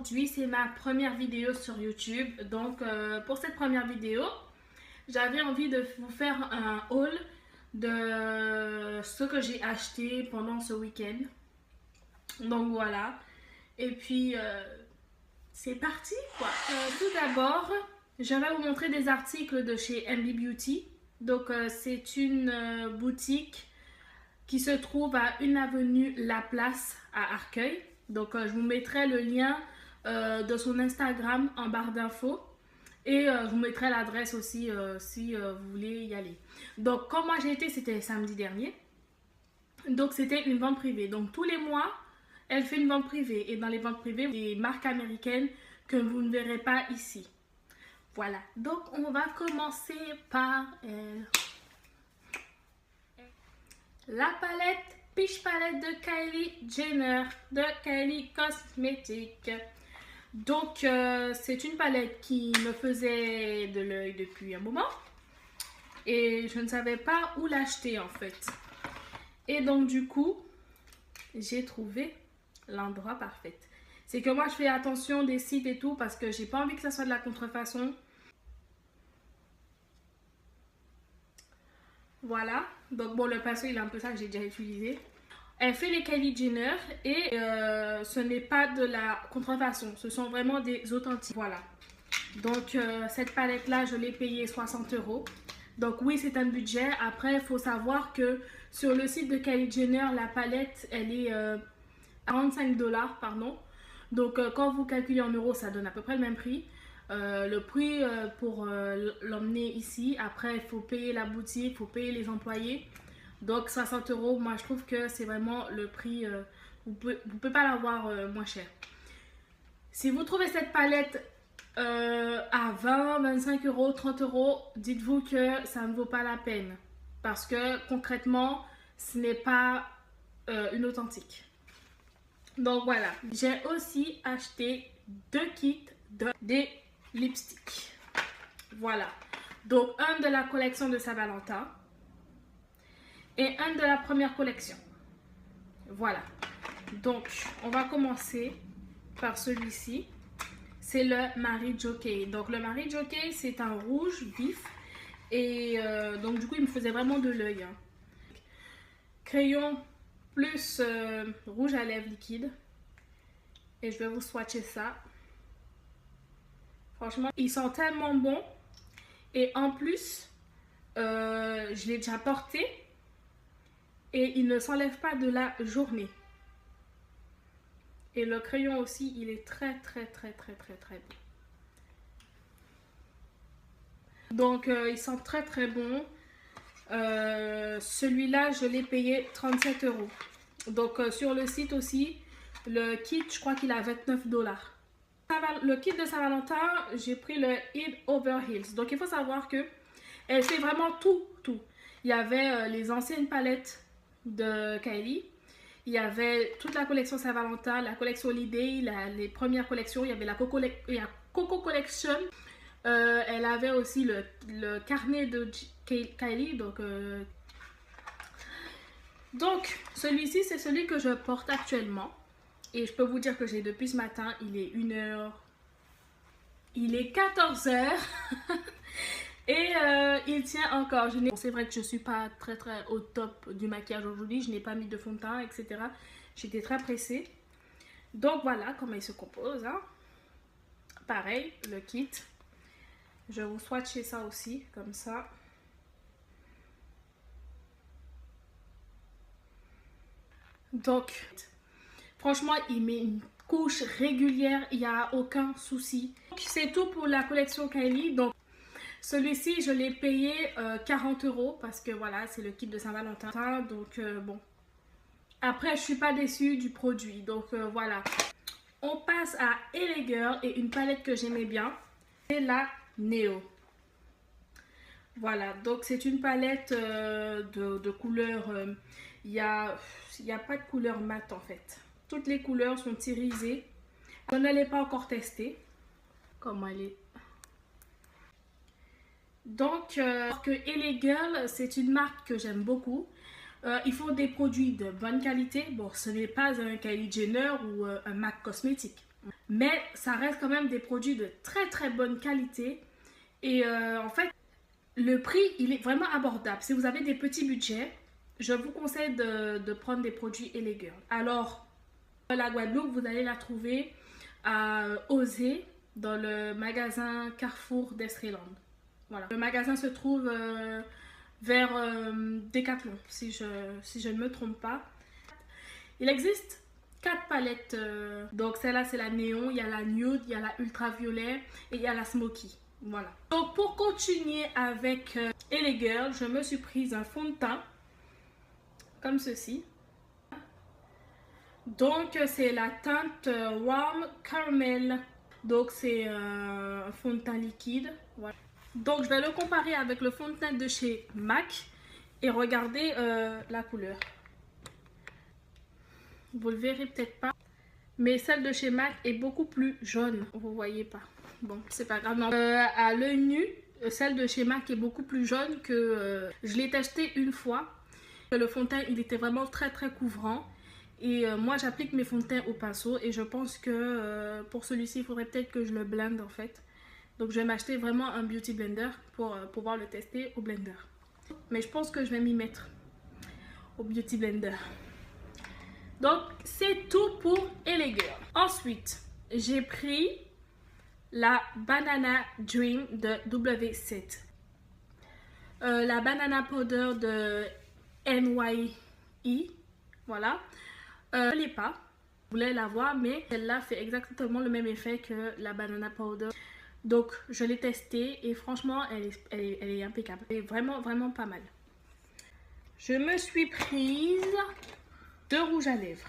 Aujourd'hui, c'est ma première vidéo sur YouTube. Donc, pour cette première vidéo, j'avais envie de vous faire un haul de ce que j'ai acheté pendant ce week-end. Donc, voilà. Et puis, c'est parti, quoi. Tout d'abord, je vais vous montrer des articles de chez MB Beauty. Donc, c'est une boutique qui se trouve à 1 avenue La Place à Arcueil. Donc, je vous mettrai le lien de son Instagram en barre d'infos. Et je vous mettrai l'adresse aussi si vous voulez y aller. Donc, quand moi j'ai été, c'était samedi dernier. Donc, c'était une vente privée. Donc, tous les mois, elle fait une vente privée. Et dans les ventes privées, des marques américaines que vous ne verrez pas ici. Voilà. Donc, on va commencer par la palette Peach Palette de Kylie Jenner, de Kylie Cosmetics. Donc, c'est une palette qui me faisait de l'œil depuis un moment. Et je ne savais pas où l'acheter en fait. Et donc, du coup, j'ai trouvé l'endroit parfait. C'est que moi, je fais attention des sites et tout parce que j'ai pas envie que ça soit de la contrefaçon. Voilà. Donc, bon, le pinceau, il est un peu ça que j'ai déjà utilisé. Elle fait les Kylie Jenner et ce n'est pas de la contrefaçon. Ce sont vraiment des authentiques. Voilà. Donc, cette palette-là, je l'ai payée 60 €. Donc, oui, c'est un budget. Après, il faut savoir que sur le site de Kylie Jenner, la palette, elle est 45 $, pardon. Donc, quand vous calculez en euros, ça donne à peu près le même prix. Le prix pour l'emmener ici. Après, il faut payer la boutique, il faut payer les employés. Donc 60 €, moi je trouve que c'est vraiment le prix, vous pouvez pas l'avoir moins cher. Si vous trouvez cette palette à 20, 25 €, 30 €, dites-vous que ça ne vaut pas la peine. Parce que concrètement, ce n'est pas une authentique. Donc voilà, j'ai aussi acheté 2 kits des lipsticks. Voilà, donc un de la collection de Saint-Valentin et un de la première collection. Voilà. Donc, on va commencer par celui-ci. C'est le Mary Jo Kay. Donc, le Mary Jo Kay, c'est un rouge vif. Et donc, du coup, il me faisait vraiment de l'œil. Hein. Crayon plus rouge à lèvres liquide. Et je vais vous swatcher ça. Franchement, ils sont tellement bons. Et en plus, je l'ai déjà porté. Et il ne s'enlève pas de la journée. Et le crayon aussi, il est très bon. Donc, ils sont très bons. Celui-là, je l'ai payé 37 €. Donc, sur le site aussi, le kit, je crois qu'il a 29 $. Le kit de Saint-Valentin, j'ai pris le Head Over Heels. Donc, il faut savoir que elle fait vraiment tout. Il y avait les anciennes palettes de Kylie, il y avait toute la collection Saint-Valentin, la collection Holiday, les premières collections, il y avait la Coco Collection, elle avait aussi le carnet de Kylie, donc celui-ci c'est celui que je porte actuellement et je peux vous dire que j'ai depuis ce matin, il est 1h, il est 14 h et il tient encore. C'est vrai que je suis pas très au top du maquillage aujourd'hui. Je n'ai pas mis de fond de teint, etc. J'étais très pressée. Donc voilà comment il se compose. Hein. Pareil, le kit. Je vais vous swatcher ça aussi, comme ça. Donc, franchement, il met une couche régulière. Il n'y a aucun souci. C'est tout pour la collection Kylie. Donc, celui-ci, je l'ai payé 40 € parce que voilà, c'est le kit de Saint-Valentin. Donc, bon. Après, je suis pas déçue du produit. Donc, voilà. On passe à LA Girl et une palette que j'aimais bien. C'est la Neo. Voilà. Donc, c'est une palette de couleurs. Il n'y a pas de couleur mat en fait. Toutes les couleurs sont irisées. Je ne l'ai pas encore testée. Comment elle est. Donc, que LA Girl, c'est une marque que j'aime beaucoup. Ils font des produits de bonne qualité. Bon, ce n'est pas un Kylie Jenner ou un MAC Cosmétique. Mais ça reste quand même des produits de très très bonne qualité. Et en fait, le prix, il est vraiment abordable. Si vous avez des petits budgets, je vous conseille de prendre des produits LA Girl. Alors, la Guadeloupe, vous allez la trouver à Osée, dans le magasin Carrefour d'Estreland. Voilà. Le magasin se trouve vers Decathlon, si je ne me trompe pas. Il existe 4 palettes. Donc celle-là, c'est la néon, il y a la nude, il y a la ultraviolet et il y a la smoky. Voilà. Donc pour continuer avec LA Girl, je me suis prise un fond de teint comme ceci. Donc c'est la teinte Warm Caramel. Donc c'est un fond de teint liquide. Voilà. Donc je vais le comparer avec le fond de teint de chez MAC et regardez la couleur. Vous le verrez peut-être pas, mais celle de chez MAC est beaucoup plus jaune. Vous voyez pas. Bon, c'est pas grave. À l'œil nu, celle de chez MAC est beaucoup plus jaune que je l'ai testé une fois. Le fond de teint, il était vraiment très très couvrant. Et moi, j'applique mes fonds de teint au pinceau. Et je pense que pour celui-ci, il faudrait peut-être que je le blende en fait. Donc, je vais m'acheter vraiment un beauty blender pour pouvoir le tester au blender. Mais je pense que je vais m'y mettre au beauty blender. Donc, c'est tout pour LA Girl. Ensuite, j'ai pris la Banana Dream de W7. La Banana Powder de NYE. Voilà. Je ne l'ai pas. Je voulais l'avoir, mais celle-là fait exactement le même effet que la Banana Powder. Donc, je l'ai testée et franchement, elle est impeccable. Elle est vraiment, vraiment pas mal. Je me suis prise de rouge à lèvres.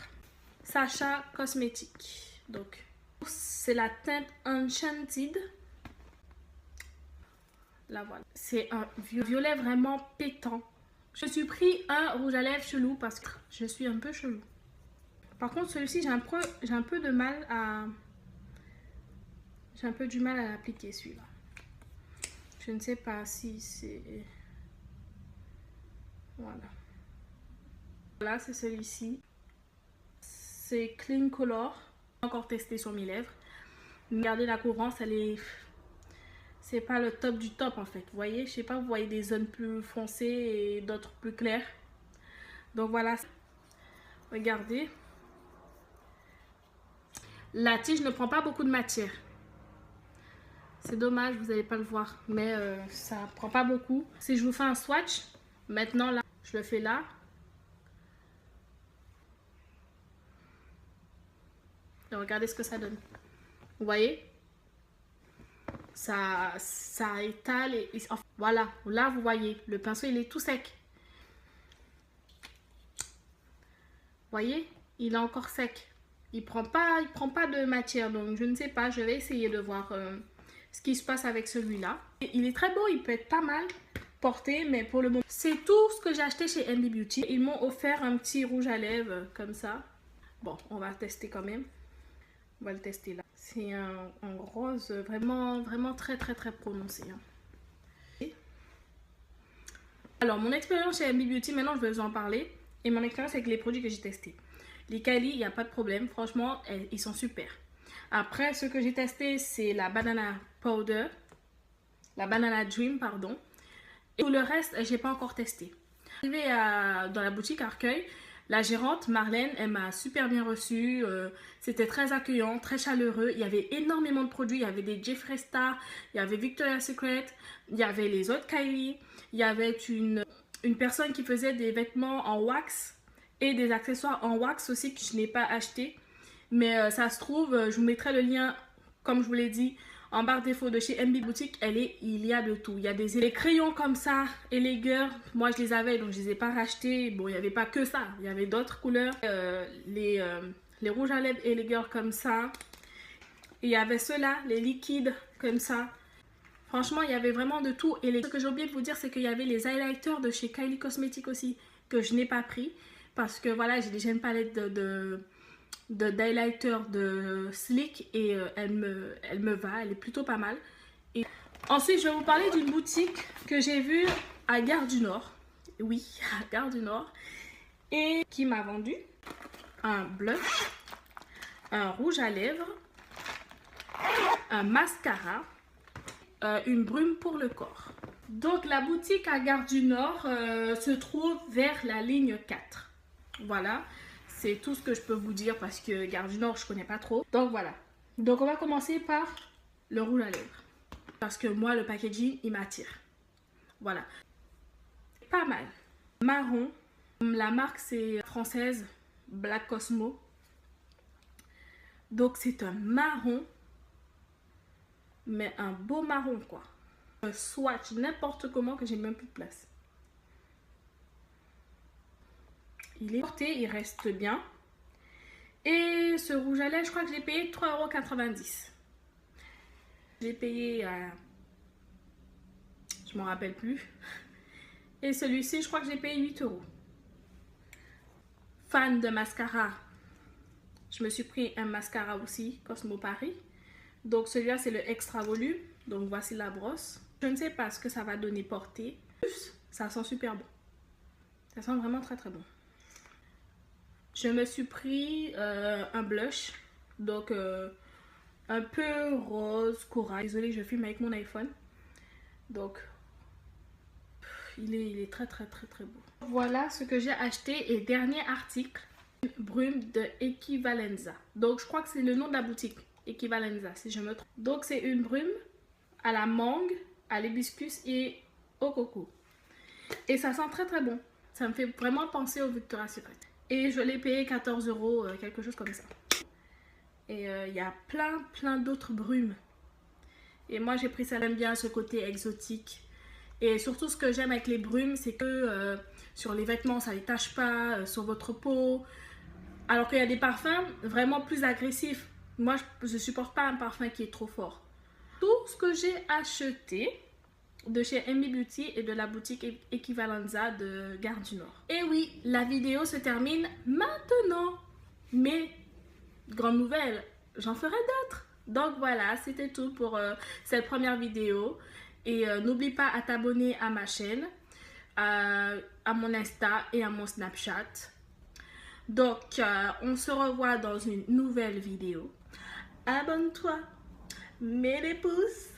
Sacha Cosmetics. Donc, c'est la teinte Enchanted. Là, voilà. C'est un violet vraiment pétant. Je me suis pris un rouge à lèvres chelou parce que je suis un peu chelou. Par contre, celui-ci, j'ai un peu de mal à... J'ai un peu du mal à l'appliquer, celui-là. Je ne sais pas si c'est... Voilà. Voilà, c'est celui-ci. C'est Clean Color. Encore testé sur mes lèvres. Regardez la couvrance, elle est... C'est pas le top du top en fait. Vous voyez, je sais pas, vous voyez des zones plus foncées et d'autres plus claires. Donc voilà. Regardez. La tige ne prend pas beaucoup de matière. C'est dommage, vous n'allez pas le voir. Mais ça prend pas beaucoup. Si je vous fais un swatch, maintenant là, je le fais là. Et regardez ce que ça donne. Vous voyez? Ça étale et voilà, là vous voyez, le pinceau il est tout sec. Vous voyez, il est encore sec. Il prend pas de matière, donc je ne sais pas, je vais essayer de voir ce qui se passe avec celui-là. Il est très beau, il peut être pas mal porté, mais pour le moment, c'est tout ce que j'ai acheté chez MB Beauty. Ils m'ont offert un petit rouge à lèvres comme ça. Bon, on va tester quand même. On va le tester là. C'est un rose vraiment, vraiment très, très, très prononcé. Hein. Alors, mon expérience chez MB Beauty, maintenant je vais vous en parler. Et mon expérience avec les produits que j'ai testés. Les Kylie, il n'y a pas de problème. Franchement, ils sont super. Après, ce que j'ai testé, c'est la Banana Powder. La Banana Dream, pardon. Et tout le reste, je n'ai pas encore testé. Arrivé dans la boutique Arcueil, la gérante, Marlène, elle m'a super bien reçue. C'était très accueillant, très chaleureux. Il y avait énormément de produits. Il y avait des Jeffree Star, il y avait Victoria's Secret, il y avait les autres Kylie. Il y avait une personne qui faisait des vêtements en wax et des accessoires en wax aussi que je n'ai pas acheté. Mais ça se trouve, je vous mettrai le lien, comme je vous l'ai dit, en barre d'infos de chez MB Boutique. Il y a de tout. Il y a des crayons comme ça, et les Girl, moi je les avais donc je les ai pas rachetés. Bon, il n'y avait pas que ça, il y avait d'autres couleurs. Les rouges à lèvres et les Girl comme ça. Et il y avait ceux-là, les liquides comme ça. Franchement, il y avait vraiment de tout. Et ce que j'ai oublié de vous dire, c'est qu'il y avait les highlighters de chez Kylie Cosmetics aussi, que je n'ai pas pris. Parce que voilà, j'ai déjà une palette d'highlighter de Sleek et elle me va, elle est plutôt pas mal. Et ensuite, je vais vous parler d'une boutique que j'ai vue à Gare du Nord. Oui, à Gare du Nord. Et qui m'a vendu un blush, un rouge à lèvres un mascara, une brume pour le corps. Donc la boutique à Gare du Nord se trouve vers la ligne 4. Voilà, c'est tout ce que je peux vous dire parce que Gare du Nord je connais pas trop. Donc voilà, donc on va commencer par le rouge à lèvres. Parce que moi le packaging il m'attire. Voilà, pas mal. Marron, la marque c'est française, Black Cosmo. Donc c'est un marron, mais un beau marron quoi. Un swatch n'importe comment que j'ai même plus de place. Il est porté, il reste bien. Et ce rouge à lèvres, je crois que je l'ai payé 3,90 €. Je l'ai payé à... je m'en rappelle plus. Et celui-ci, je crois que j'ai payé 8 €. Fan de mascara. Je me suis pris un mascara aussi, Cosmo Paris. Donc celui-là, c'est le extra volume. Donc voici la brosse. Je ne sais pas ce que ça va donner portée. Ça sent super bon. Ça sent vraiment très très bon. Je me suis pris un blush. Donc un peu rose corail. Désolée, je filme avec mon iPhone. Donc il est très très très très beau. Voilà ce que j'ai acheté. Et dernier article. Une brume de Equivalenza. Donc je crois que c'est le nom de la boutique. Equivalenza si je me trompe. Donc c'est une brume à la mangue, à l'hibiscus et au coco. Et ça sent très très bon. Ça me fait vraiment penser au Victoria's Secret. Et je l'ai payé 14 €, quelque chose comme ça. Et il y a plein d'autres brumes. Et moi j'ai pris ça, j'aime bien ce côté exotique. Et surtout ce que j'aime avec les brumes, c'est que sur les vêtements ça ne les tache pas, sur votre peau. Alors qu'il y a des parfums vraiment plus agressifs. Moi je ne supporte pas un parfum qui est trop fort. Tout ce que j'ai acheté de chez MB Beauty et de la boutique Equivalenza de Gare du Nord. Et oui, la vidéo se termine maintenant. Mais, grande nouvelle, j'en ferai d'autres. Donc voilà, c'était tout pour cette première vidéo. Et n'oublie pas à t'abonner à ma chaîne, à mon Insta et à mon Snapchat. Donc, on se revoit dans une nouvelle vidéo. Abonne-toi. Mets des pouces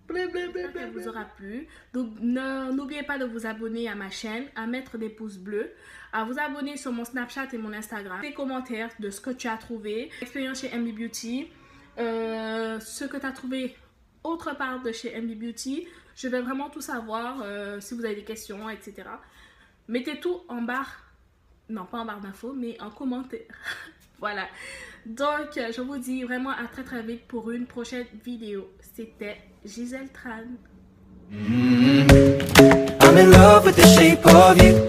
bleus, ça vous aura plu. Donc n'oubliez pas de vous abonner à ma chaîne, à mettre des pouces bleus, à vous abonner sur mon Snapchat et mon Instagram, des commentaires de ce que tu as trouvé, expérience chez MB Beauty, ce que tu as trouvé autre part de chez MB Beauty. Je vais vraiment tout savoir, si vous avez des questions, etc. Mettez tout en barre, non pas en barre d'infos, mais en commentaire. Voilà, donc je vous dis vraiment à très très vite pour une prochaine vidéo. C'était Gisèle Tran. I'm in love with the shape of you.